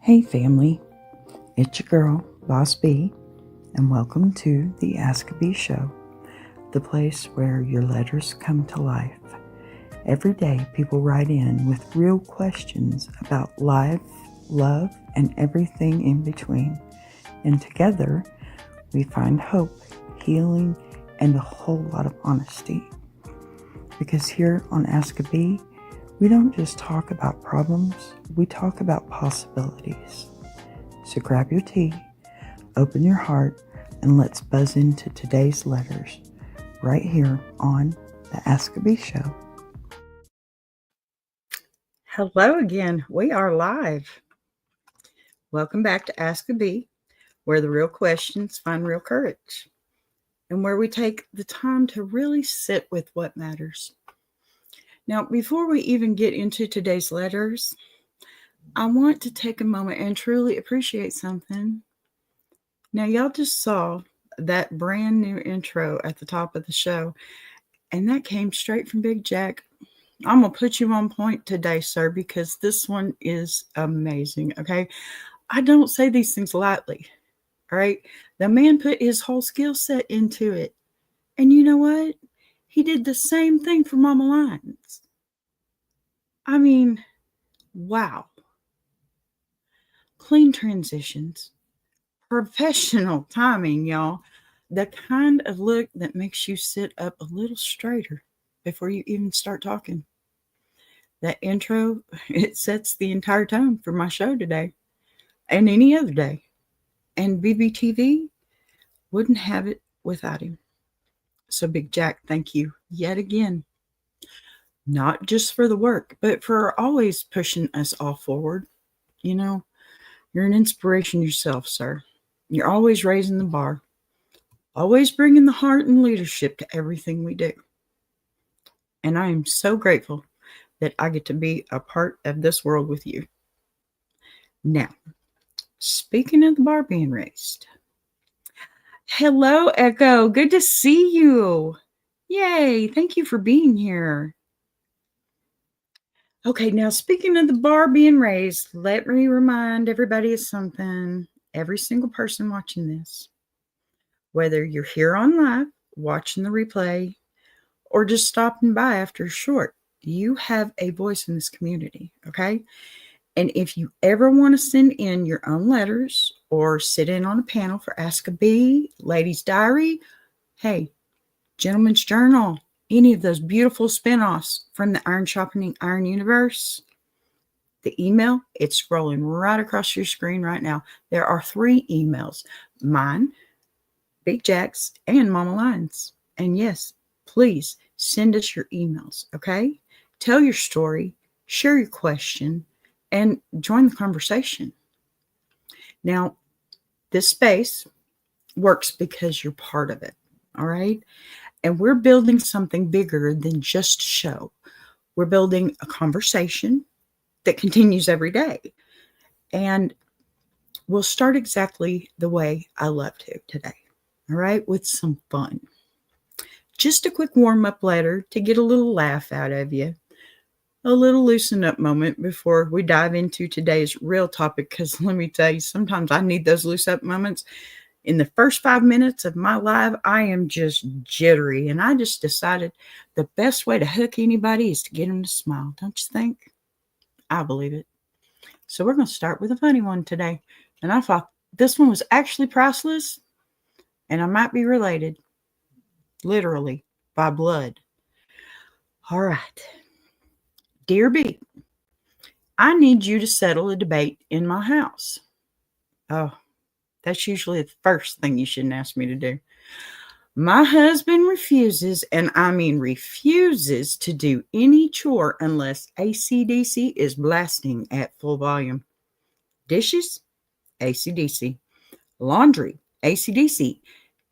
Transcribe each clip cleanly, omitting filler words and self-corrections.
Hey family, it's your girl, Boss B, and welcome to the Ask a Bee Show, the place where your letters come to life. Every day people write in with real questions about life, love, and everything in between. And together we find hope, healing, and a whole lot of honesty. Because here on Ask a Bee, we don't just talk about problems, we talk about possibilities. So grab your tea, open your heart, and let's buzz into today's letters right here on the Ask a Bee Show. Hello again. We are live. Welcome back to Ask a Bee, where the real questions find real courage, and where we take the time to really sit with what matters. Now, before we even get into today's letters, I want to take a moment and truly appreciate something. Now, y'all just saw that brand new intro at the top of the show, and that came straight from Big Jack. I'm going to put you on point today, sir, because this one is amazing, okay? I don't say these things lightly, all right? The man put his whole skill set into it. And you know what? He did the same thing for Mama Lyons. I mean, wow. Clean transitions, professional timing, y'all. The kind of look that makes you sit up a little straighter before you even start talking. That intro, it sets the entire tone for my show today and any other day. And BBTV wouldn't have it without him. So Big Jack, thank you yet again. Not just for the work, but for always pushing us all forward. You know, you're an inspiration yourself, sir. You're always raising the bar, always bringing the heart and leadership to everything we do. And I am so grateful that I get to be a part of this world with you. Now, speaking of the bar being raised. Hello, Echo. Good to see you. Yay. Thank you for being here. Okay, now speaking of the bar being raised, let me remind everybody of something. Every single person watching this, whether you're here on live, watching the replay, or just stopping by after a short, you have a voice in this community, okay? And if you ever want to send in your own letters or sit in on a panel for Ask a Bee, Ladies Diary, hey, Gentleman's Journal, any of those beautiful spinoffs from the Sharpening Iron universe, the email, it's scrolling right across your screen right now. There are 3 emails, mine, Big Jack's, and Mama Lyons. And yes, please send us your emails, okay? Tell your story, share your question, and join the conversation. Now, this space works because you're part of it, all right? And we're building something bigger than just a show. We're building a conversation that continues every day. And we'll start exactly the way I love to today, all right? With some fun. Just a quick warm-up letter to get a little laugh out of you. A little loosen up moment before we dive into today's real topic, because let me tell you, sometimes I need those loose up moments. In the first 5 minutes of my live, I am just jittery, and I just decided the best way to hook anybody is to get them to smile. Don't you think? I believe it. So we're going to start with a funny one today. And I thought this one was actually priceless, and I might be related, literally, by blood. All right. Dear B, I need you to settle a debate in my house. Oh, that's usually the first thing you shouldn't ask me to do. My husband refuses, and I mean refuses, to do any chore unless AC/DC is blasting at full volume. Dishes? AC/DC. Laundry? AC/DC.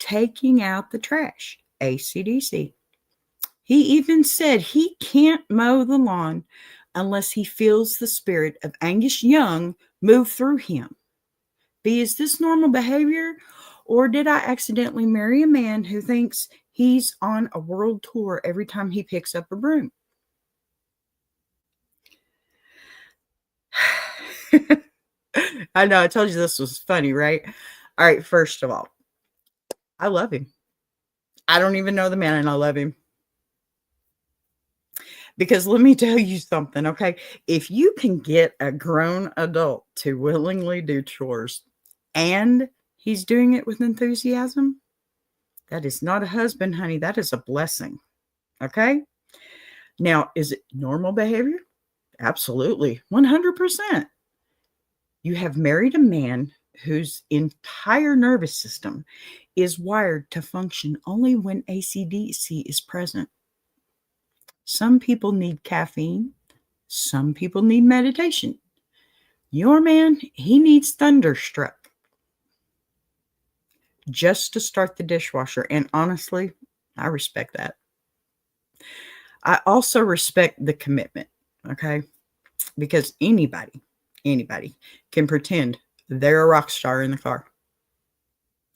Taking out the trash? AC/DC. He even said he can't mow the lawn unless he feels the spirit of Angus Young move through him. B, is this normal behavior, or did I accidentally marry a man who thinks he's on a world tour every time he picks up a broom? I know, I told you this was funny, right? All right, first of all, I love him. I don't even know the man, and I love him. Because let me tell you something, okay? If you can get a grown adult to willingly do chores and he's doing it with enthusiasm, that is not a husband, honey. That is a blessing, okay? Now, is it normal behavior? Absolutely, 100%. You have married a man whose entire nervous system is wired to function only when ACDC is present. Some people need caffeine. Some people need meditation. Your man, he needs thunderstruck just to start the dishwasher. And honestly, I respect that. I also respect the commitment, okay? Because anybody can pretend they're a rock star in the car.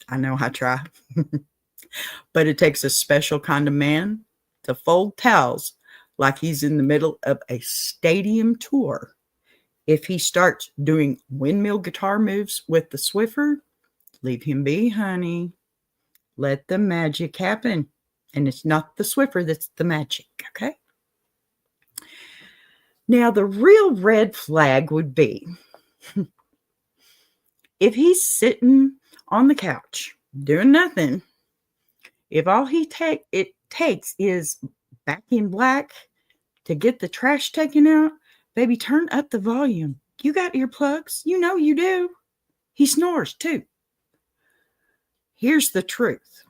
I know I try. But it takes a special kind of man to fold towels like he's in the middle of a stadium tour. If he starts doing windmill guitar moves with the Swiffer, leave him be, honey. Let the magic happen. And it's not the Swiffer that's the magic, okay? Now, the real red flag would be if he's sitting on the couch doing nothing, if all it takes is Back in Black to get the trash taken out, baby, turn up the volume. You got earplugs. You know you do. He snores too. Here's the truth.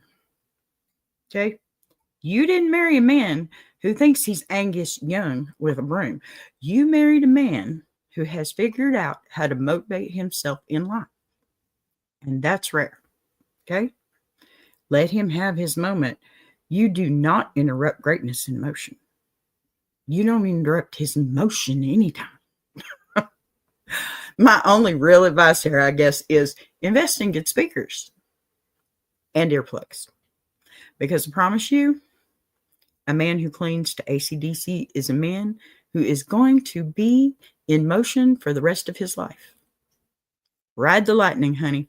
Okay? You didn't marry a man who thinks he's Angus Young with a broom. You married a man who has figured out how to motivate himself in life. And that's rare. Okay? Let him have his moment. You do not interrupt greatness in motion. You don't interrupt his emotion anytime. My only real advice here, I guess, is invest in good speakers and earplugs. Because I promise you, a man who clings to ACDC is a man who is going to be in motion for the rest of his life. Ride the lightning, honey.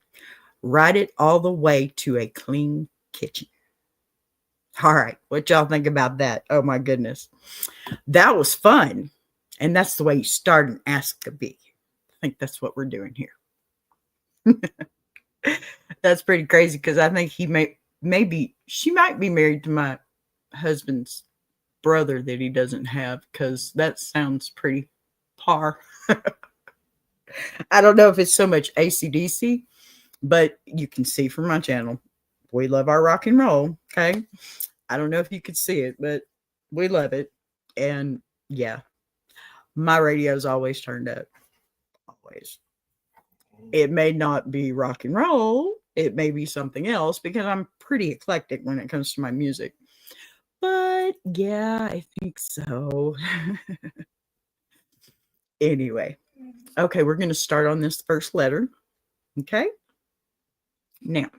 Ride it all the way to a clean kitchen. All right, what y'all think about that? Oh my goodness. That was fun. And that's the way you start an Ask a Bee. I think that's what we're doing here. That's pretty crazy because I think she might be married to my husband's brother that he doesn't have, because that sounds pretty par. I don't know if it's so much ACDC, but you can see from my channel, we love our rock and roll. Okay. I don't know if you could see it, but we love it. And yeah, my radio's always turned up. Always. It may not be rock and roll. It may be something else because I'm pretty eclectic when it comes to my music. But yeah, I think so. Anyway, okay, we're going to start on this first letter. Okay. Now,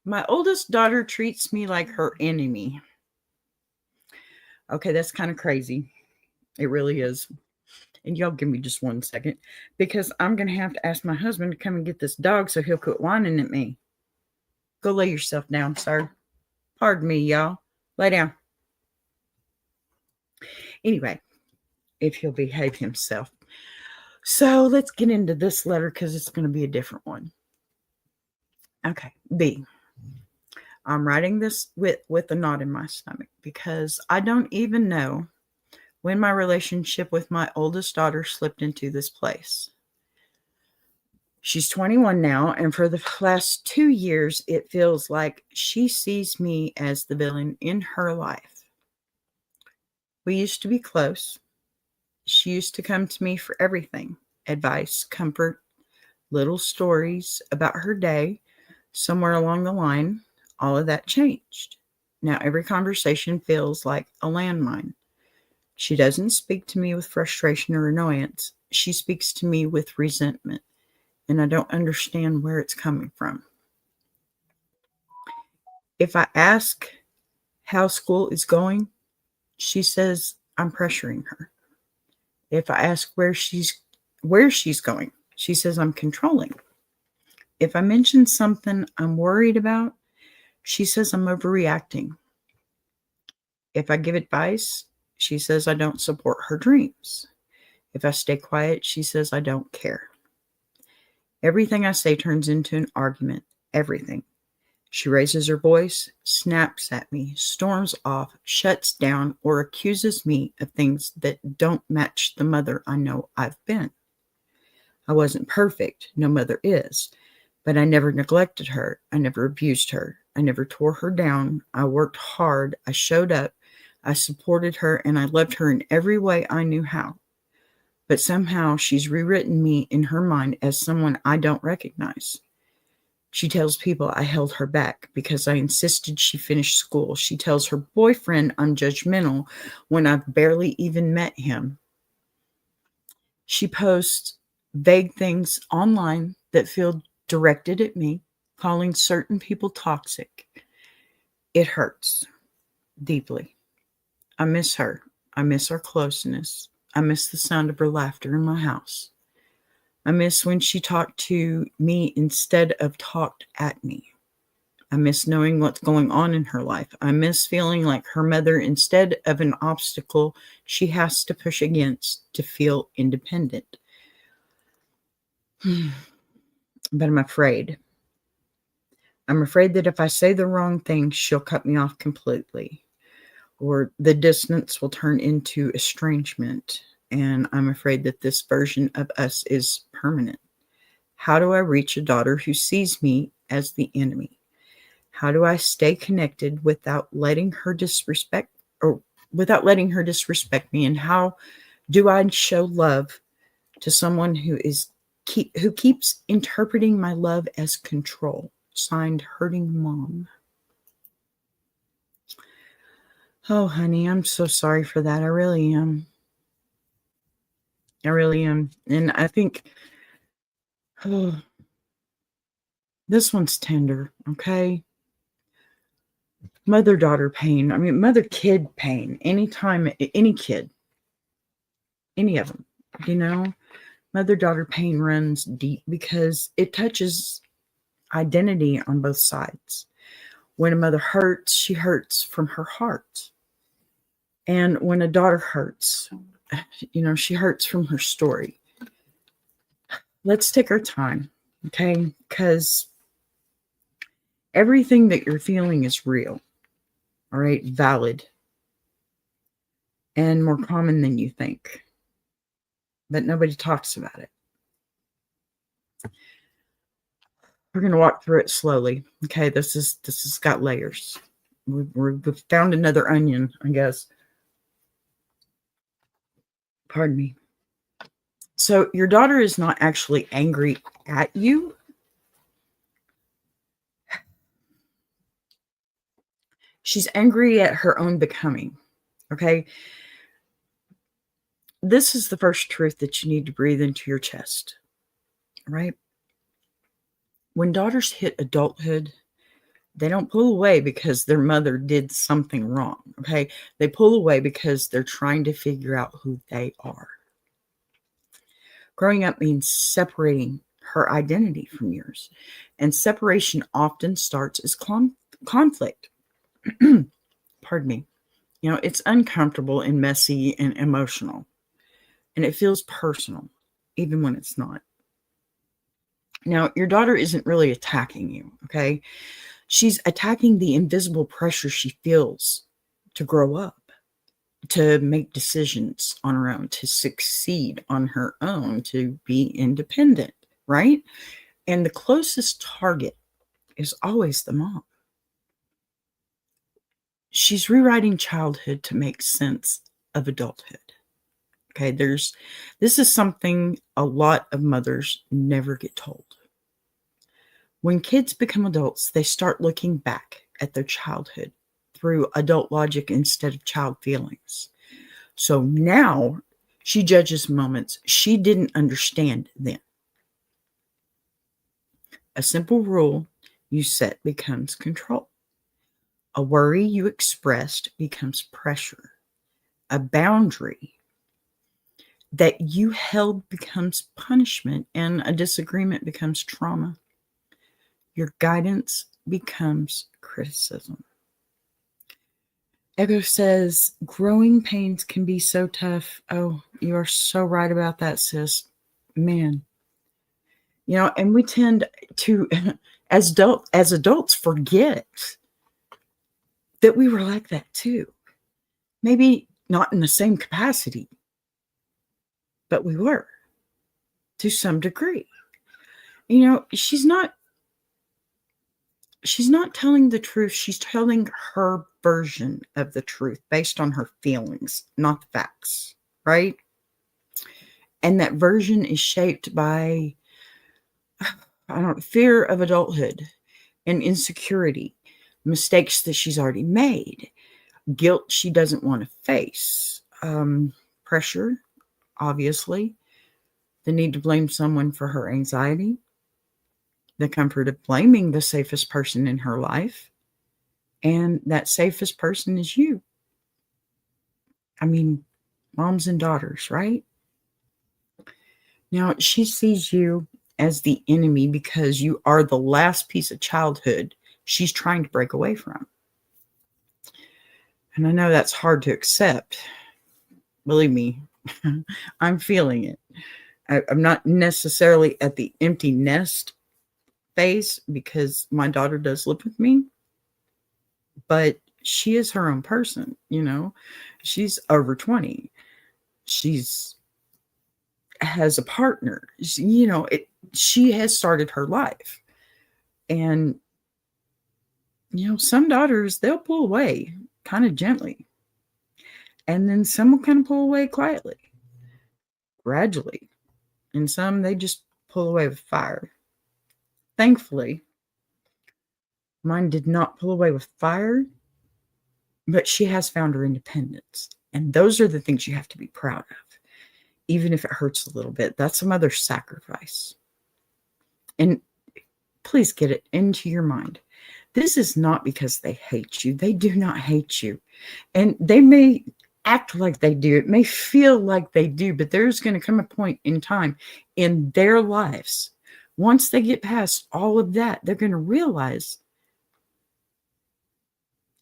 my oldest daughter treats me like her enemy. Okay, that's kind of crazy. It really is. And y'all give me just 1 second, because I'm going to have to ask my husband to come and get this dog so he'll quit whining at me. Go lay yourself down, sir. Pardon me, y'all. Lay down. Anyway, if he'll behave himself. So let's get into this letter because it's going to be a different one. Okay, B. I'm writing this with a knot in my stomach because I don't even know when my relationship with my oldest daughter slipped into this place. She's 21 now, and for the last 2 years, it feels like she sees me as the villain in her life. We used to be close. She used to come to me for everything: advice, comfort, little stories about her day. Somewhere along the line, all of that changed. Now every conversation feels like a landmine. She doesn't speak to me with frustration or annoyance. She speaks to me with resentment, and I don't understand where it's coming from. If I ask how school is going, she says I'm pressuring her. If I ask where she's going, she says I'm controlling. If I mention something I'm worried about, she says I'm overreacting. If I give advice, she says I don't support her dreams. If I stay quiet, she says I don't care. Everything I say turns into an argument. Everything. She raises her voice, snaps at me, storms off, shuts down, or accuses me of things that don't match the mother I know I've been. I wasn't perfect. No mother is. But I never neglected her. I never abused her. I never tore her down. I worked hard. I showed up. I supported her, and I loved her in every way I knew how. But somehow she's rewritten me in her mind as someone I don't recognize. She tells people I held her back because I insisted she finish school. She tells her boyfriend I'm judgmental when I've barely even met him. She posts vague things online that feel directed at me, calling certain people toxic. It hurts deeply. I miss her. I miss our closeness. I miss the sound of her laughter in my house. I miss when she talked to me instead of talked at me. I miss knowing what's going on in her life. I miss feeling like her mother instead of an obstacle she has to push against to feel independent. But I'm afraid. I'm afraid that if I say the wrong thing, she'll cut me off completely, or the distance will turn into estrangement. And I'm afraid that this version of us is permanent. How do I reach a daughter who sees me as the enemy? How do I stay connected without letting her disrespect me? And how do I show love to someone who keeps interpreting my love as control? Signed, Hurting Mom. Oh, honey, I'm so sorry for that. I really am. I really am. And I think this one's tender, okay? Mother-daughter pain. I mean, mother-kid pain. Anytime, any kid, any of them, mother-daughter pain runs deep because it touches identity on both sides. When a mother hurts, she hurts from her heart. And when a daughter hurts, she hurts from her story. Let's take our time, okay? Because everything that you're feeling is real, all right? Valid, and more common than you think. But nobody talks about it. We're going to walk through it slowly. Okay, this has got layers. We've found another onion, I guess. Pardon me. So your daughter is not actually angry at you. She's angry at her own becoming. Okay. This is the first truth that you need to breathe into your chest. Right? When daughters hit adulthood, they don't pull away because their mother did something wrong. Okay. They pull away because they're trying to figure out who they are. Growing up means separating her identity from yours. And separation often starts as conflict. Pardon me. It's uncomfortable and messy and emotional. And it feels personal, even when it's not. Now, your daughter isn't really attacking you, okay? She's attacking the invisible pressure she feels to grow up, to make decisions on her own, to succeed on her own, to be independent, right? And the closest target is always the mom. She's rewriting childhood to make sense of adulthood. Okay, this is something a lot of mothers never get told. When kids become adults, they start looking back at their childhood through adult logic instead of child feelings. So now she judges moments she didn't understand then. A simple rule you set becomes control. A worry you expressed becomes pressure. A boundary that you held becomes punishment, and a disagreement becomes trauma. Your guidance becomes criticism. Echo says, growing pains can be so tough. Oh, you are so right about that, sis. Man. And we tend to, as adults, forget that we were like that too. Maybe not in the same capacity, but we were to some degree. She's not telling the truth. She's telling her version of the truth based on her feelings, not the facts, right? And that version is shaped by, fear of adulthood and insecurity, mistakes that she's already made, guilt she doesn't want to face, pressure, obviously, the need to blame someone for her anxiety, the comfort of blaming the safest person in her life, and that safest person is you. Moms and daughters, right? Now, she sees you as the enemy because you are the last piece of childhood she's trying to break away from. And I know that's hard to accept. Believe me, I'm feeling it. I'm not necessarily at the empty nest phase because my daughter does live with me, but she is her own person. She's over 20. She's has a partner. She has started her life. And, some daughters, they'll pull away kind of gently. And then some will kind of pull away quietly, gradually. And some, they just pull away with fire. Thankfully, mine did not pull away with fire, but she has found her independence. And those are the things you have to be proud of. Even if it hurts a little bit, that's a mother's sacrifice. And please get it into your mind. This is not because they hate you. They do not hate you. And they may act like they do. It may feel like they do, but there's going to come a point in time in their lives. Once they get past all of that, they're going to realize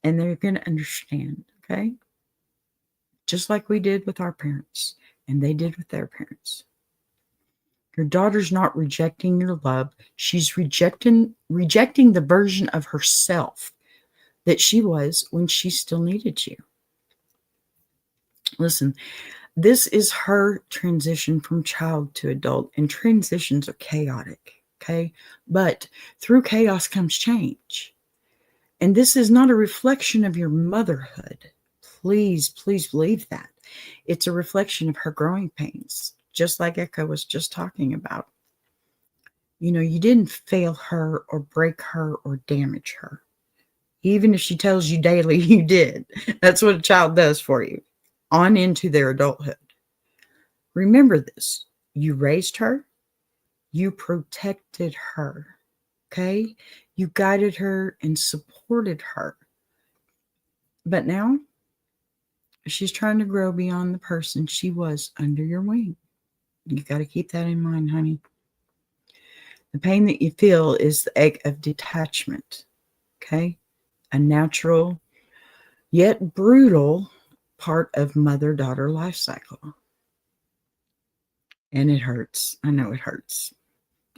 and they're going to understand, okay? Just like we did with our parents. And they did with their parents. Your daughter's not rejecting your love. She's rejecting the version of herself that she was when she still needed you. Listen, this is her transition from child to adult, and transitions are chaotic, okay? But through chaos comes change. And this is not a reflection of your motherhood. Please, please believe that. It's a reflection of her growing pains, just like Echo was just talking about. You didn't fail her or break her or damage her. Even if she tells you daily you did. That's what a child does for you on into their adulthood. Remember this. You raised her. You protected her. Okay? You guided her and supported her. But now, she's trying to grow beyond the person she was under your wing. You got to keep that in mind, honey. The pain that you feel is the ache of detachment, okay? A natural, yet brutal part of mother-daughter life cycle. And it hurts. I know it hurts.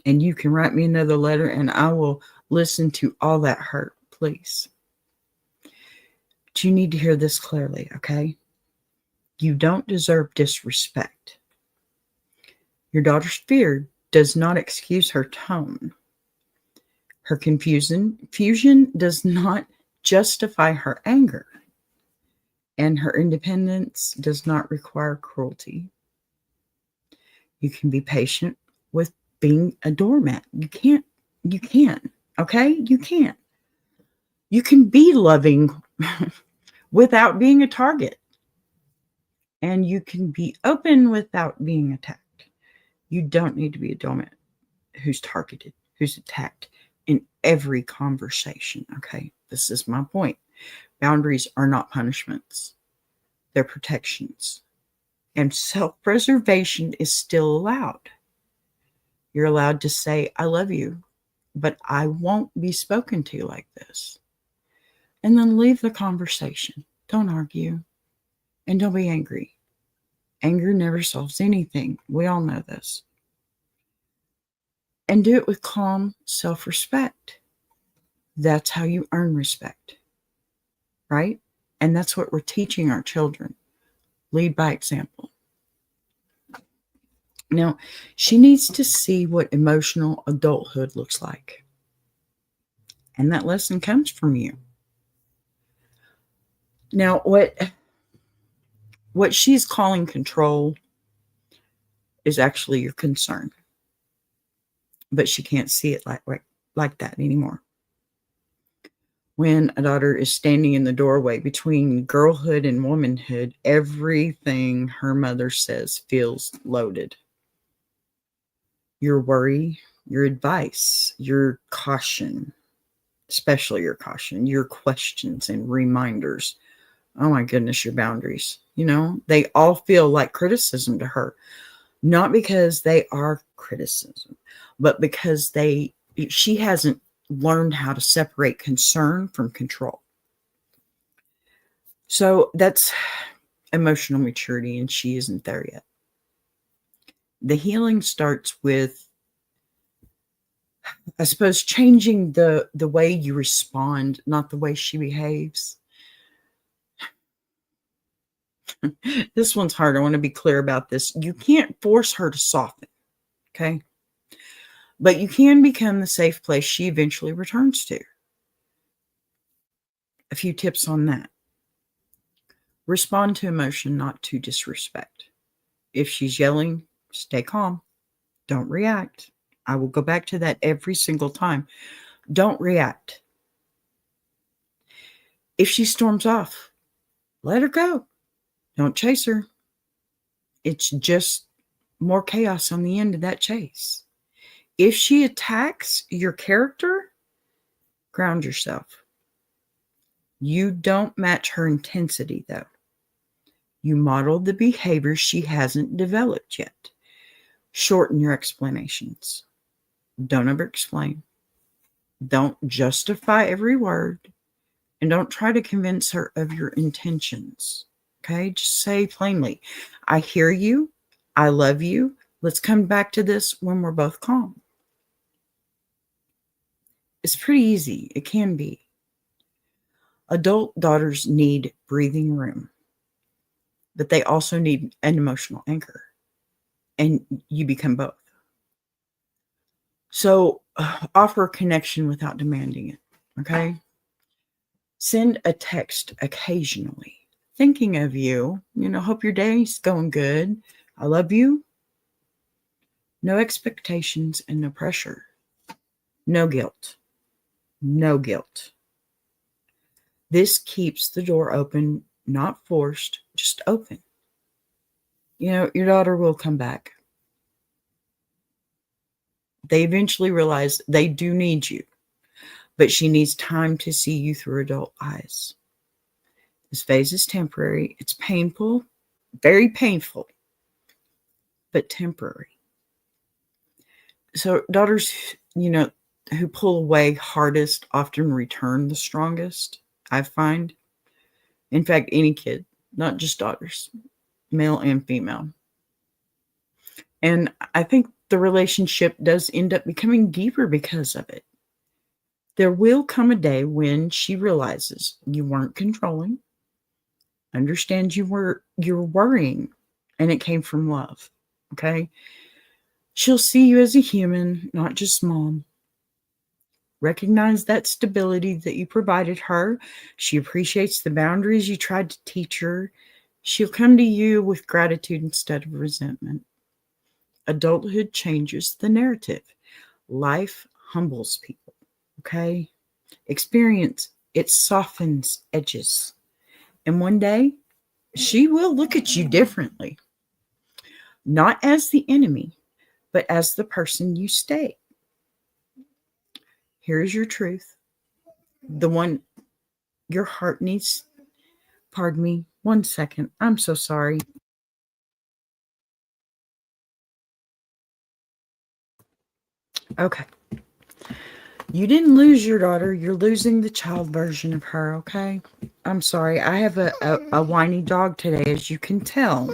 And you can write me another letter and I will listen to all that hurt, please. But you need to hear this clearly, okay? You don't deserve disrespect. Your daughter's fear does not excuse her tone. Her confusion does not justify her anger. And her independence does not require cruelty. You can be patient with being a doormat. You can, okay? You can. You can be loving without being a target. And you can be open without being attacked. You don't need to be a doormat who's targeted, who's attacked in every conversation, okay? This is my point. Boundaries are not punishments. They're protections. And self-preservation is still allowed. You're allowed to say, I love you, but I won't be spoken to like this. And then leave the conversation. Don't argue. And don't be angry. Anger never solves anything. We all know this. And do it with calm self-respect. That's how you earn respect. Right? And that's what we're teaching our children. Lead by example. Now, she needs to see what emotional adulthood looks like. And that lesson comes from you. Now, what she's calling control is actually your concern. But she can't see it like that anymore. When a daughter is standing in the doorway between girlhood and womanhood, everything her mother says feels loaded. Your worry, your advice, your caution, especially your caution, your questions and reminders. Oh my goodness, your boundaries. They all feel like criticism to her. Not because they are criticism, but because she hasn't learned how to separate concern from control. So that's emotional maturity, and she isn't there yet. The healing starts with, I suppose, changing the way you respond, not the way she behaves. This one's hard. I want to be clear about this. You can't force her to soften, okay? But you can become the safe place she eventually returns to. A few tips on that. Respond to emotion, not to disrespect. If she's yelling, stay calm. Don't react. I will go back to that every single time. Don't react. If she storms off, let her go. Don't chase her. It's just more chaos on the end of that chase. If she attacks your character, ground yourself. You don't match her intensity, though. You model the behavior she hasn't developed yet. Shorten your explanations. Don't over-explain. Don't justify every word. And don't try to convince her of your intentions. Okay? Just say plainly, I hear you. I love you. Let's come back to this when we're both calm. It's pretty easy. It can be. Adult daughters need breathing room, but they also need an emotional anchor, and you become both. So offer a connection without demanding it, okay? Send a text occasionally, thinking of you, hope your day's going good. I love you. No expectations and no pressure. No guilt. No guilt. This keeps the door open, not forced, just open. Your daughter will come back. They eventually realize they do need you, but she needs time to see you through adult eyes. This phase is temporary. It's painful, very painful, but temporary. So daughters, who pull away hardest often return the strongest, I find. In fact, any kid, not just daughters, male and female. And I think the relationship does end up becoming deeper because of it. There will come a day when she realizes you weren't controlling, understands you're worrying, and it came from love. Okay? She'll see you as a human, not just mom. Recognize that stability that you provided her. She appreciates the boundaries you tried to teach her. She'll come to you with gratitude instead of resentment. Adulthood changes the narrative. Life humbles people, okay? Experience, it softens edges. And one day, she will look at you differently. Not as the enemy, but as the person you stay. Here's your truth. The one your heart needs. Pardon me, 1 second. I'm so sorry. Okay. You didn't lose your daughter. You're losing the child version of her, okay? I'm sorry. I have a whiny dog today, as you can tell.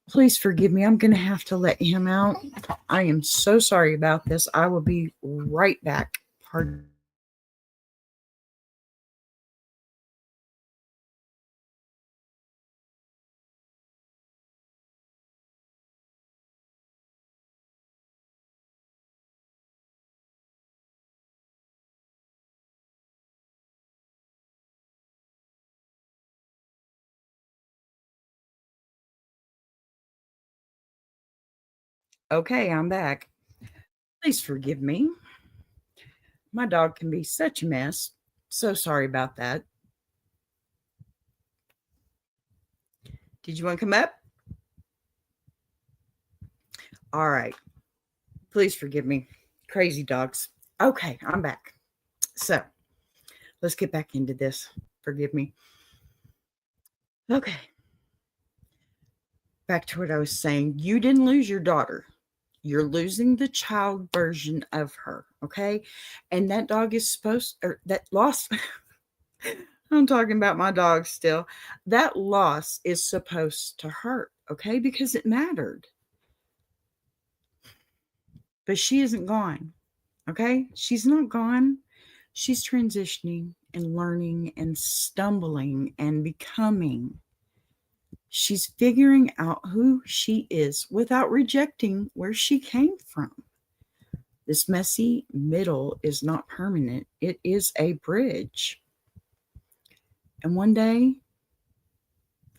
Please forgive me. I'm going to have to let him out. I am so sorry about this. I will be right back. Pardon. Okay, I'm back. Please forgive me. My dog can be such a mess. So sorry about that. Did you want to come up? All right. Please forgive me. Crazy dogs. Okay, I'm back. So let's get back into this. Forgive me. Okay. Back to what I was saying. You didn't lose your daughter. You're losing the child version of her. Okay. And that dog is supposed, or that loss, I'm talking about my dog still. That loss is supposed to hurt. Okay. Because it mattered. But she isn't gone. Okay. She's not gone. She's transitioning and learning and stumbling and becoming. She's figuring out who she is without rejecting where she came from. This messy middle is not permanent, it is a bridge. And one day,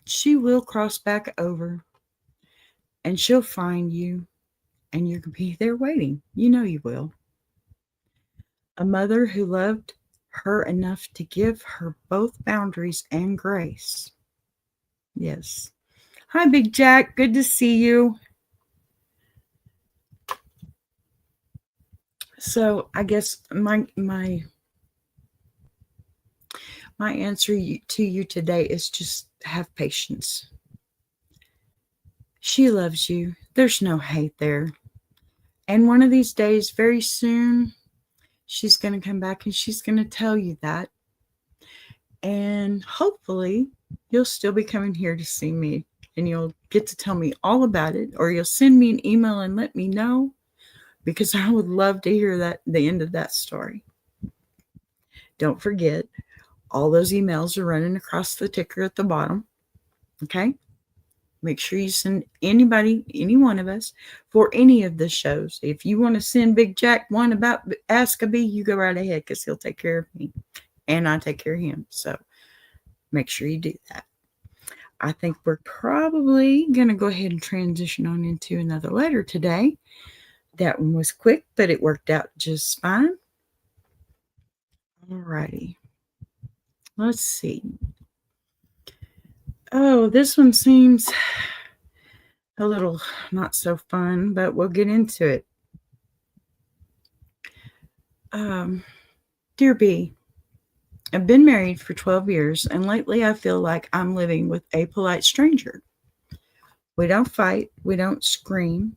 she will cross back over and she'll find you, and you're going to be there waiting. You know you will. A mother who loved her enough to give her both boundaries and grace. Yes. Hi, Big Jack. Good to see you. So I guess my answer to you today is just have patience. She loves you. There's no hate there. And one of these days, very soon, she's going to come back and she's going to tell you that. And hopefully, you'll still be coming here to see me and you'll get to tell me all about it, or you'll send me an email and let me know, because I would love to hear the end of that story. Don't forget, all those emails are running across the ticker at the bottom. Okay? Make sure you send anybody, any one of us, for any of the shows. If you want to send Big Jack one about Ask a Bee, you go right ahead, because he'll take care of me and I take care of him. So make sure you do that. I think we're probably going to go ahead and transition on into another letter today. That one was quick, but it worked out just fine. All righty. Let's see. Oh, this one seems a little not so fun, but we'll get into it. Dear B, I've been married for 12 years, and lately I feel like I'm living with a polite stranger. We don't fight, we don't scream,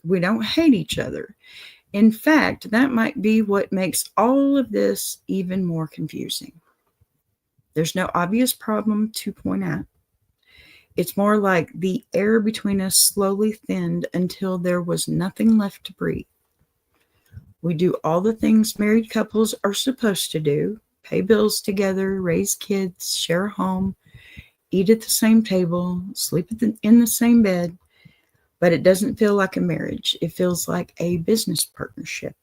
we don't hate each other. In fact, that might be what makes all of this even more confusing. There's no obvious problem to point out. It's more like the air between us slowly thinned until there was nothing left to breathe. We do all the things married couples are supposed to do: pay bills together, raise kids, share a home, eat at the same table, sleep in the same bed. But it doesn't feel like a marriage. It feels like a business partnership.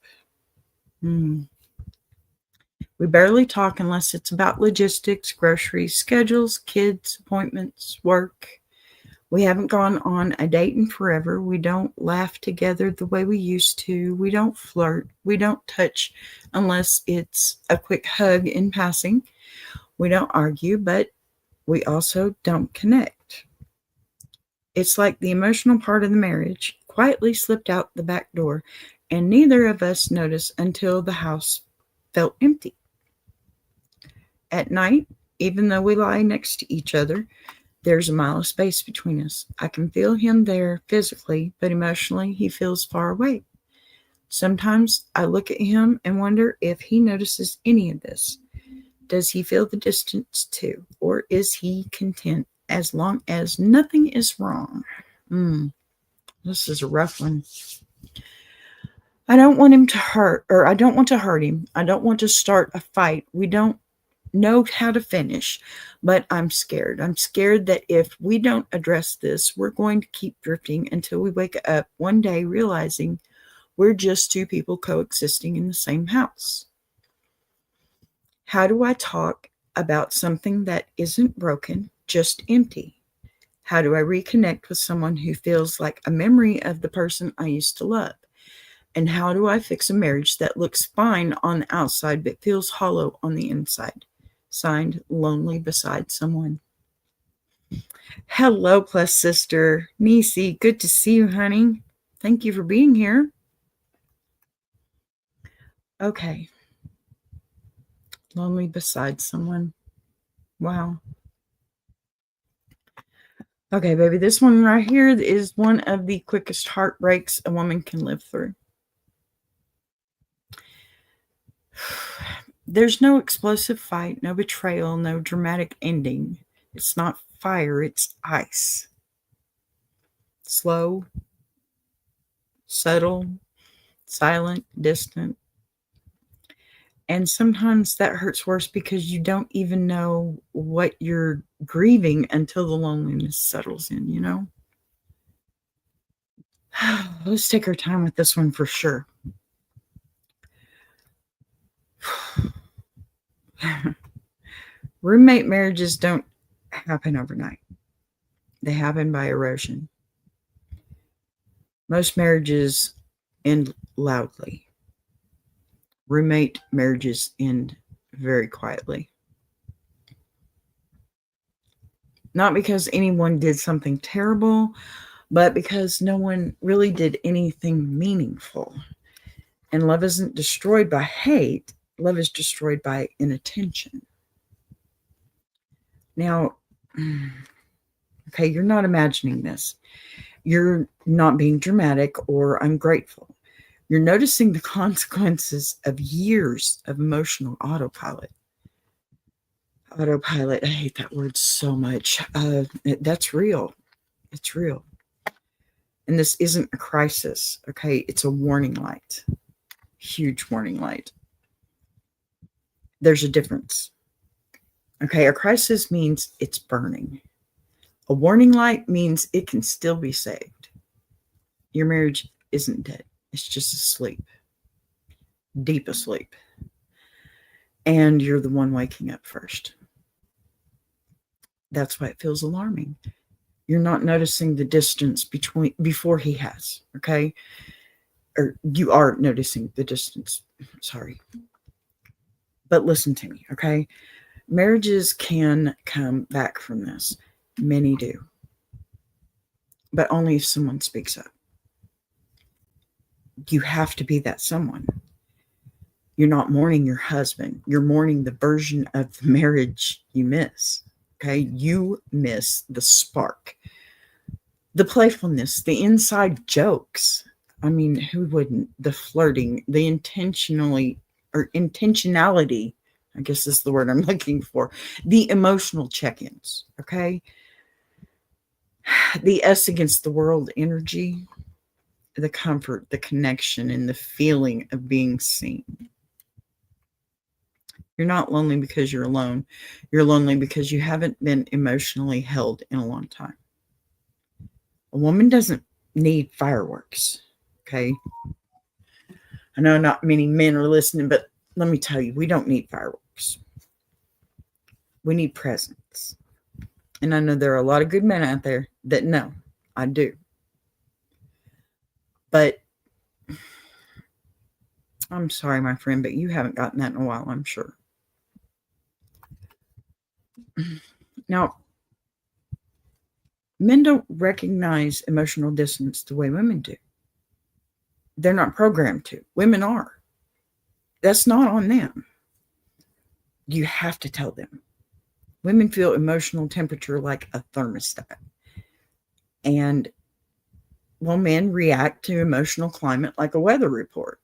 We barely talk unless it's about logistics, groceries, schedules, kids, appointments, work. We haven't gone on a date in forever. We don't laugh together the way we used to. We don't flirt. We don't touch unless it's a quick hug in passing. We don't argue, but we also don't connect. It's like the emotional part of the marriage quietly slipped out the back door, and neither of us noticed until the house felt empty. At night, even though we lie next to each other, there's a mile of space between us. I can feel him there physically, but emotionally, he feels far away. Sometimes I look at him and wonder if he notices any of this. Does he feel the distance too? Or is he content as long as nothing is wrong? This is a rough one. I don't want him to hurt, or I don't want to hurt him. I don't want to start a fight. We don't know how to finish, but I'm scared. I'm scared that if we don't address this, we're going to keep drifting until we wake up one day realizing we're just two people coexisting in the same house. How do I talk about something that isn't broken, just empty? How do I reconnect with someone who feels like a memory of the person I used to love? And how do I fix a marriage that looks fine on the outside but feels hollow on the inside? Signed, Lonely Beside Someone. Hello, plus sister. Nisi, good to see you, honey. Thank you for being here. Okay. Lonely Beside Someone. Wow. Okay, baby, this one right here is one of the quickest heartbreaks a woman can live through. There's no explosive fight, no betrayal, no dramatic ending. It's not fire, it's ice. Slow, subtle, silent, distant. And sometimes that hurts worse because you don't even know what you're grieving until the loneliness settles in, you know? Let's take our time with this one for sure. Roommate marriages don't happen overnight. They happen by erosion. Most marriages end loudly. Roommate marriages end very quietly. Not because anyone did something terrible, but because no one really did anything meaningful. And love isn't destroyed by hate. Love is destroyed by inattention. Now, okay, you're not imagining this. You're not being dramatic or ungrateful. You're noticing the consequences of years of emotional autopilot. Autopilot, I hate that word so much. That's real. It's real. And this isn't a crisis, okay? It's a warning light. Huge warning light. There's a difference. Okay, a crisis means it's burning. A warning light means it can still be saved. Your marriage isn't dead. It's just asleep. Deep asleep. And you're the one waking up first. That's why it feels alarming. You're not noticing the distance before he has, okay? Or you are noticing the distance. Sorry. But listen to me, okay? Marriages can come back from this. Many do. But only if someone speaks up. You have to be that someone. You're not mourning your husband. You're mourning the version of the marriage you miss. Okay? You miss the spark, the playfulness, the inside jokes. I mean, who wouldn't? The flirting, the intentionality, I guess is the word I'm looking for. The emotional check-ins, okay? The us against the world energy, the comfort, the connection, and the feeling of being seen. You're not lonely because you're alone. You're lonely because you haven't been emotionally held in a long time. A woman doesn't need fireworks, okay? I know not many men are listening, but let me tell you, we don't need fireworks. We need presence. And I know there are a lot of good men out there that know. I do. But I'm sorry, my friend, but you haven't gotten that in a while, I'm sure. Now, men don't recognize emotional distance the way women do. They're not programmed to. Women are. That's not on them. You have to tell them. Women feel emotional temperature like a thermostat. And Well, men react to emotional climate like a weather report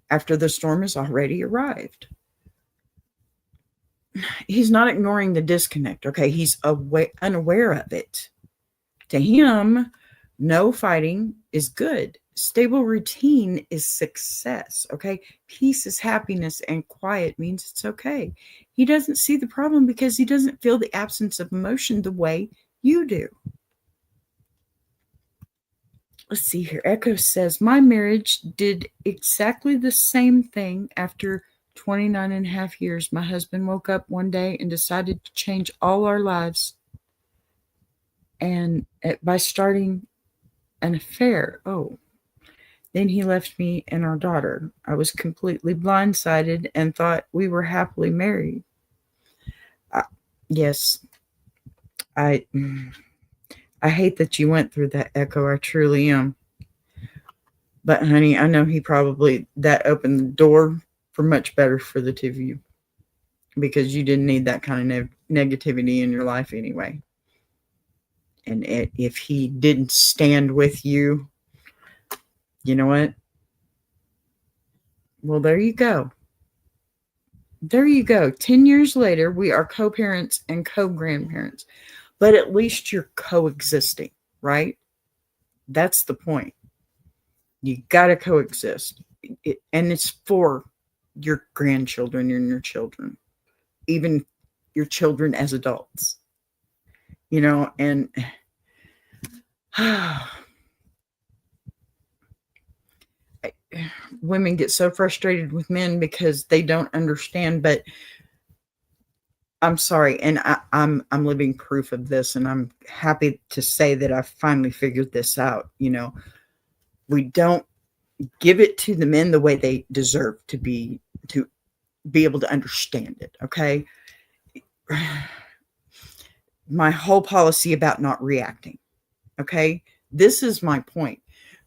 after the storm has already arrived. He's not ignoring the disconnect, okay? He's unaware of it. To him, no fighting is good. Stable routine is success, okay? Peace is happiness, and quiet means it's okay. He doesn't see the problem because he doesn't feel the absence of emotion the way you do. Let's see here. Echo says, my marriage did exactly the same thing after 29 and a half years. My husband woke up one day and decided to change all our lives, and by starting an affair. Oh, then he left me and our daughter. I was completely blindsided and thought we were happily married. Yes, I hate that you went through that, Echo. I truly am. But honey, I know that opened the door for much better for the two of you, because you didn't need that kind of negativity in your life anyway. And if he didn't stand with you, you know what? Well, there you go. There you go. 10 years later, we are co-parents and co-grandparents. But at least you're coexisting, right? That's the point. You got to coexist. And it's for your grandchildren and your children, even your children as adults. And women get so frustrated with men because they don't understand, but I'm sorry, and I'm living proof of this, and I'm happy to say that I've finally figured this out. We don't give it to the men the way they deserve to be able to understand it, okay? My whole policy about not reacting, okay? This is my point.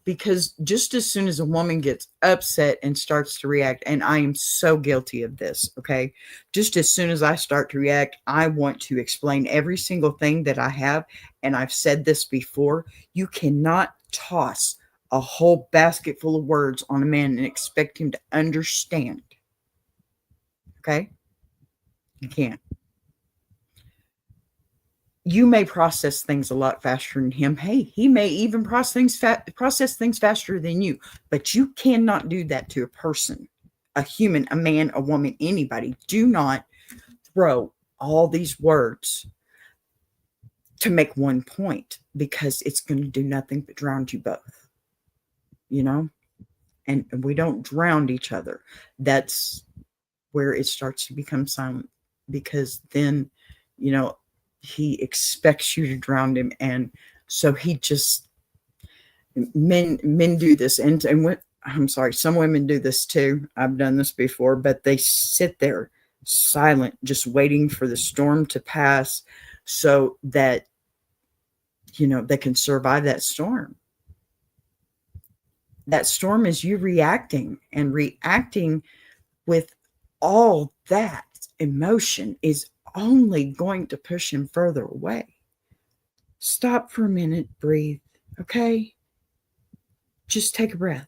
Because just as soon as a woman gets upset and starts to react, and I am so guilty of this, okay? Just as soon as I start to react, I want to explain every single thing that I have. And I've said this before. You cannot toss a whole basket full of words on a man and expect him to understand. Okay? You can't. You may process things a lot faster than him. Hey, he may even process things faster than you, but you cannot do that to a person, a human, a man, a woman, anybody. Do not throw all these words to make one point, because it's going to do nothing but drown you both, and we don't drown each other. That's where it starts to become silent, because then, he expects you to drown him. And so men do this. And what, I'm sorry, some women do this too. I've done this before, but they sit there silent, just waiting for the storm to pass so that, they can survive that storm. That storm is you reacting, and reacting with all that emotion is only going to push him further away. Stop for a minute, breathe, okay? Just take a breath.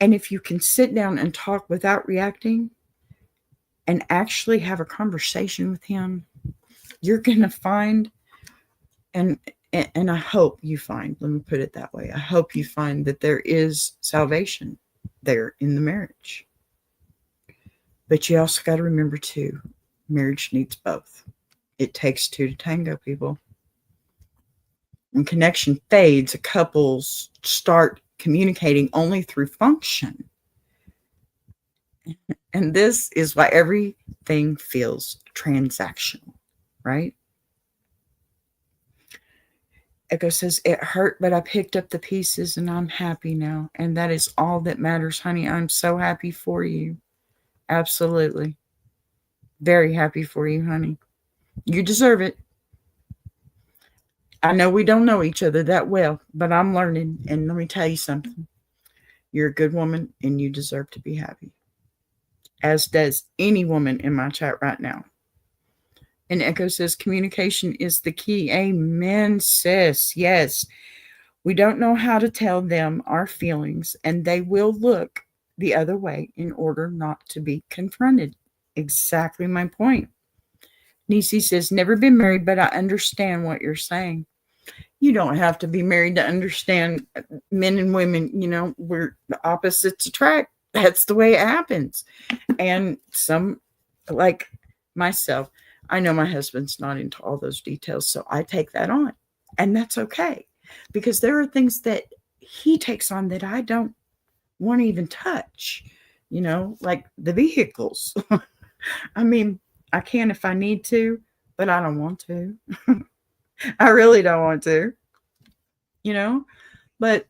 And if you can sit down and talk without reacting and actually have a conversation with him, you're going to find, and I hope you find, let me put it that way, I hope you find that there is salvation there in the marriage. But you also got to remember, too, marriage needs both. It takes two to tango, people. When connection fades, couples start communicating only through function. And this is why everything feels transactional, right? Echo says, it hurt, but I picked up the pieces and I'm happy now. And that is all that matters, honey. I'm so happy for you. Absolutely. Very happy for you, honey. You deserve it. I know we don't know each other that well, but I'm learning. And let me tell you something. You're a good woman and you deserve to be happy. As does any woman in my chat right now. And Echo says, communication is the key. Amen, sis. Yes. We don't know how to tell them our feelings, and they will look the other way in order not to be confronted. Exactly my point. Nisi says, never been married, but I understand what you're saying. You don't have to be married to understand men and women. We're the opposites attract. That's the way it happens. And some, like myself, I know my husband's not into all those details, so I take that on. And that's okay, because there are things that he takes on that I don't want to even touch, like the vehicles. I mean, I can if I need to, but I don't want to. I really don't want to, but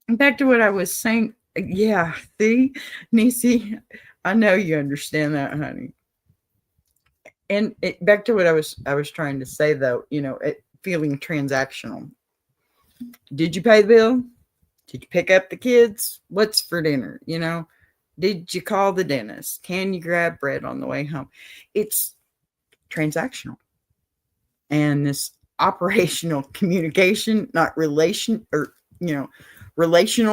back to what I was saying. Yeah, see, Nisi, I know you understand that, honey. And back to what I was trying to say, though, feeling transactional. Did you pay the bill? Did you pick up the kids? What's for dinner? Did you call the dentist? Can you grab bread on the way home? It's transactional. And this operational communication, not relational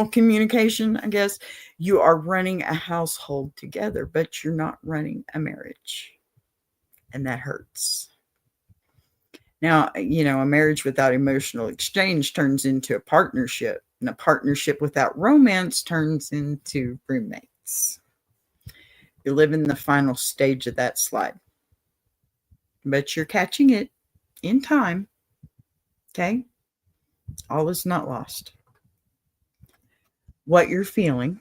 communication, I guess. You are running a household together, but you're not running a marriage. And that hurts. Now, a marriage without emotional exchange turns into a partnership, and a partnership without romance turns into roommates. You're living the final stage of that slide, but you're catching it in time. Okay? All is not lost. What you're feeling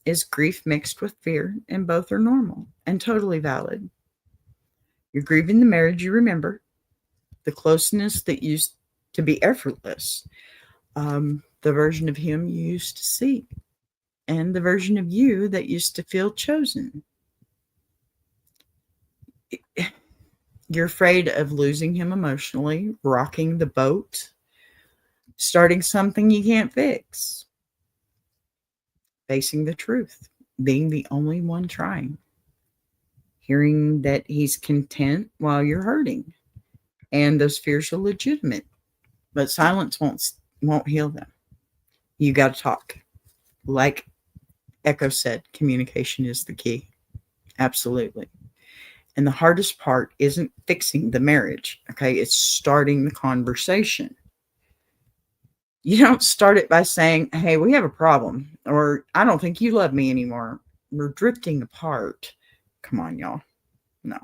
is grief mixed with fear, and both are normal and totally valid. You're grieving the marriage you remember, the closeness that used to be effortless, the version of him you used to see, and the version of you that used to feel chosen. You're afraid of losing him emotionally, rocking the boat, starting something you can't fix, facing the truth, being the only one trying, hearing that he's content while you're hurting. And those fears are legitimate, but silence won't heal them. You got to talk. Like Echo said, communication is the key. Absolutely. And the hardest part isn't fixing the marriage, okay? It's starting the conversation. You don't start it by saying, hey, we have a problem, or I don't think you love me anymore. We're drifting apart. Come on, y'all. No.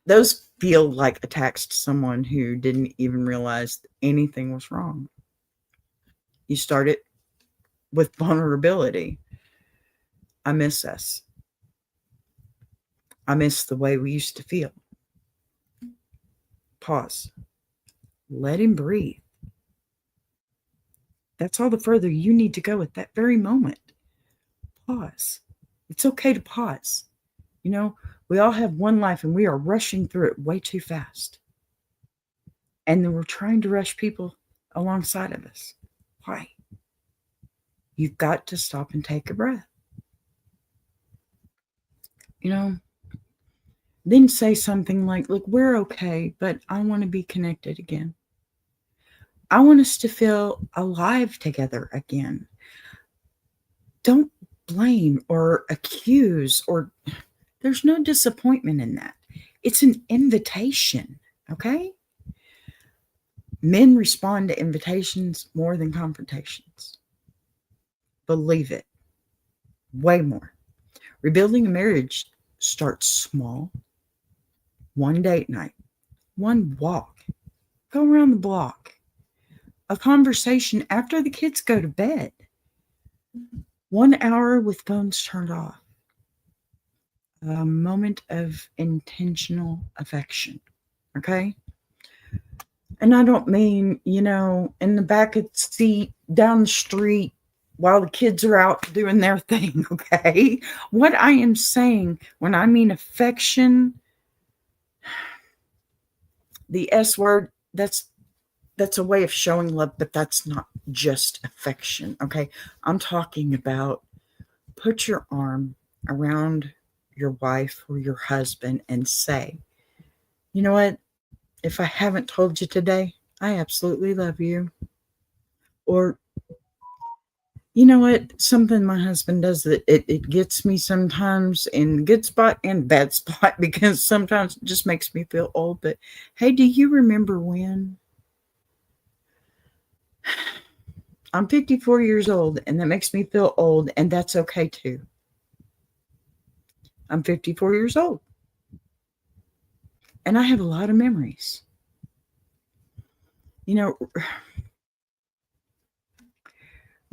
Those feel like attacks to someone who didn't even realize anything was wrong. You start it with vulnerability. I miss us. I miss the way we used to feel. Pause. Let him breathe. That's all the further you need to go at that very moment. Pause. It's okay to pause. We all have one life and we are rushing through it way too fast. And then we're trying to rush people alongside of us. Why? You've got to stop and take a breath. Then say something like, look, we're okay, but I want to be connected again. I want us to feel alive together again. Don't blame or accuse, or there's no disappointment in that. It's an invitation, okay? Men respond to invitations more than confrontations. Believe it. Way more. Rebuilding a marriage starts small. One date night. One walk. Go around the block. A conversation after the kids go to bed. 1 hour with phones turned off. A moment of intentional affection. Okay? And I don't mean, in the back of the seat, down the street, while the kids are out doing their thing, okay? What I am saying when I mean affection, the S word, that's a way of showing love, but that's not just affection, okay? I'm talking about put your arm around your wife or your husband and say, you know what? If I haven't told you today, I absolutely love you. Or, you know what? Something my husband does that it gets me sometimes in good spot and bad spot because sometimes it just makes me feel old. But hey, do you remember when? I'm 54 years old and that makes me feel old, and that's okay too. I'm 54 years old and I have a lot of memories. You know,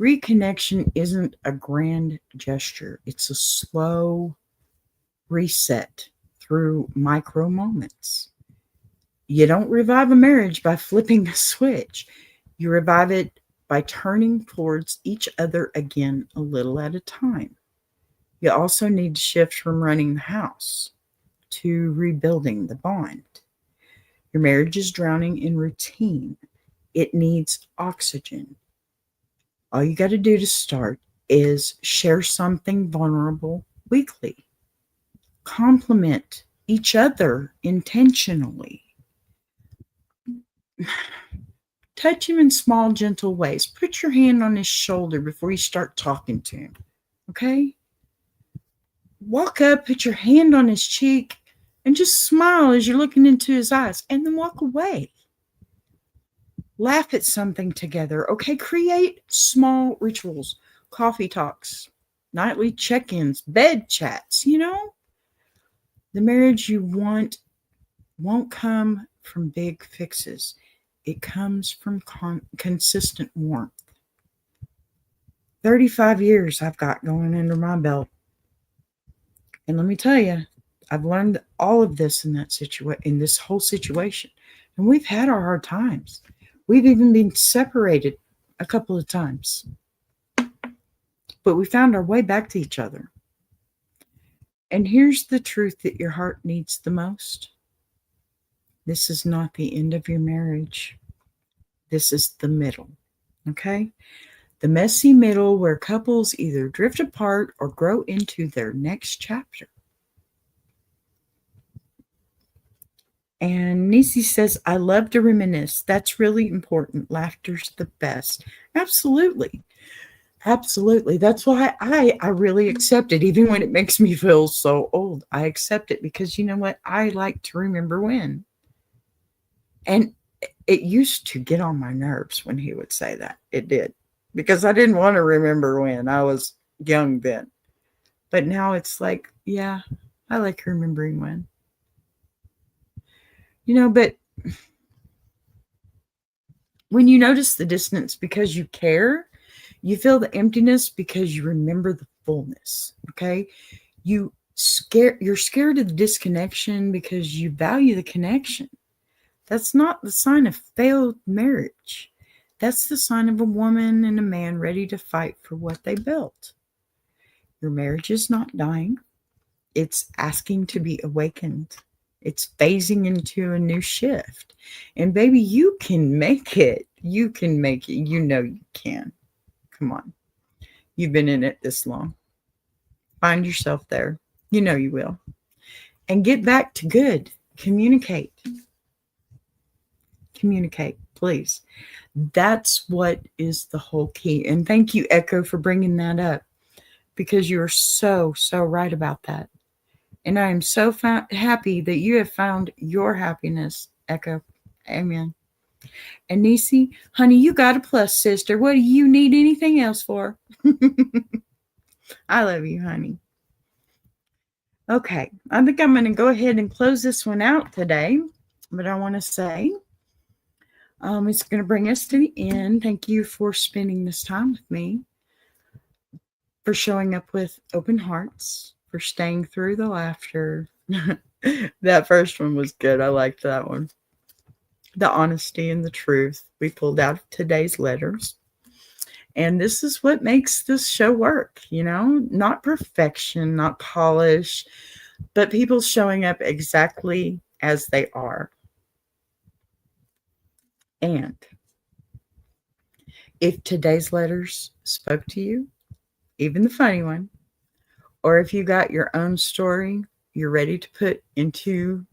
reconnection isn't a grand gesture, it's a slow reset through micro moments. You don't revive a marriage by flipping a switch, you revive it by turning towards each other again a little at a time. You also need to shift from running the house to rebuilding the bond. Your marriage is drowning in routine. It needs oxygen. All you got to do to start is share something vulnerable weekly. Compliment each other intentionally. Touch him in small, gentle ways. Put your hand on his shoulder before you start talking to him. Okay? Walk up, put your hand on his cheek, and just smile as you're looking into his eyes, and then walk away. Laugh at something together. Okay? Create small rituals, coffee talks, nightly check ins, bed chats. The marriage you want won't come from big fixes. It comes from consistent warmth. 35 years I've got going under my belt. And let me tell you, I've learned all of this in this whole situation. And we've had our hard times. We've even been separated a couple of times. But we found our way back to each other. And here's the truth that your heart needs the most. This is not the end of your marriage. This is the middle. Okay? The messy middle where couples either drift apart or grow into their next chapter. And Nisi says, I love to reminisce. That's really important. Laughter's the best. Absolutely. Absolutely. That's why I really accept it, even when it makes me feel so old. I accept it because you know what? I like to remember when. And it used to get on my nerves when he would say that. It did. Because I didn't want to remember when. I was young then. But now it's like, yeah, I like remembering when. But when you notice the distance because you care, you feel the emptiness because you remember the fullness. Okay? You're scared of the disconnection because you value the connection. That's not the sign of failed marriage. That's the sign of a woman and a man ready to fight for what they built. Your marriage is not dying. It's asking to be awakened. It's phasing into a new shift. And baby, you can make it. You can make it. You know you can. Come on. You've been in it this long. Find yourself there. You know you will. And get back to good. Communicate. Communicate, please. That's what is the whole key. And thank you, Echo, for bringing that up because you are so, so right about that. And I am so happy that you have found your happiness, Echo. Amen. And Nisi, honey, you got a plus, sister. What do you need anything else for? I love you, honey. Okay, I think I'm going to go ahead and close this one out today. But I want to say, it's going to bring us to the end. Thank you for spending this time with me, for showing up with open hearts, for staying through the laughter. That first one was good. I liked that one. The honesty and the truth we pulled out of today's letters. And this is what makes this show work, not perfection, not polish, but people showing up exactly as they are. And if today's letters spoke to you, even the funny one, or if you got your own story you're ready to put into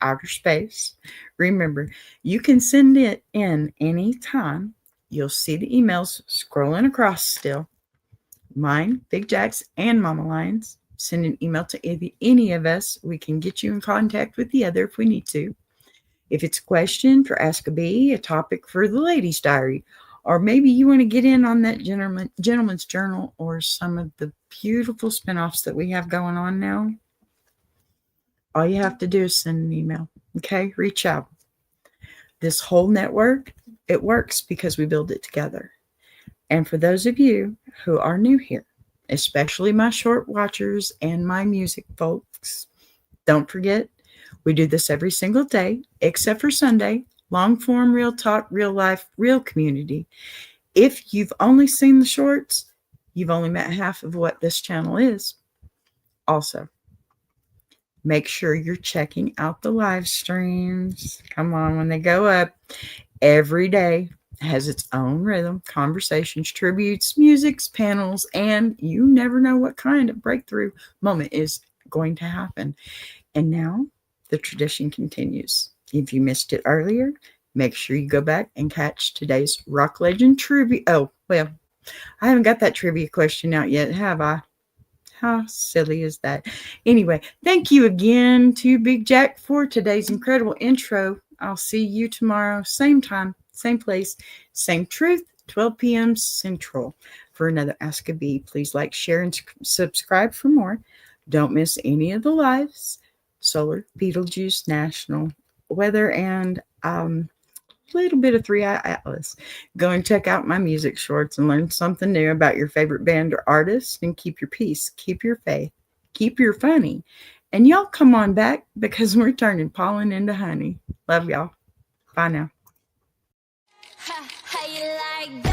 outer space. Remember, you can send it in anytime. You'll see the emails scrolling across still. Mine, Big Jack's, and Mama Lyons. Send an email to any of us. We can get you in contact with the other if we need to. If it's a question for Ask a Bee, a topic for the Ladies' Diary, or maybe you want to get in on that Gentleman's Journal or some of the beautiful spinoffs that we have going on now, all you have to do is send an email. Okay? Reach out. This whole network, it works because we build it together. And for those of you who are new here, especially my short watchers and my music folks, don't forget, we do this every single day, except for Sunday. Long form, real talk, real life, real community. If you've only seen the shorts, you've only met half of what this channel is. Also, make sure you're checking out the live streams. Come on, when they go up, every day has its own rhythm, conversations, tributes, musics, panels, and you never know what kind of breakthrough moment is going to happen. And now the tradition continues. If you missed it earlier, make sure you go back and catch today's Rock Legend trivia. Oh, well, I haven't got that trivia question out yet, have I? How silly is that? Anyway, thank you again to Big Jack for today's incredible intro. I'll see you tomorrow, same time, same place, same truth, 12 p.m. Central for another Ask a Bee. Please like, share, and subscribe for more. Don't miss any of the lives. Solar, Beetlejuice, National, Weather, and little bit of Three Eye Atlas. Go and check out my music shorts and learn something new about your favorite band or artist, and keep your peace, keep your faith, keep your funny. And y'all come on back because we're turning pollen into honey. Love y'all. Bye now. How you like that?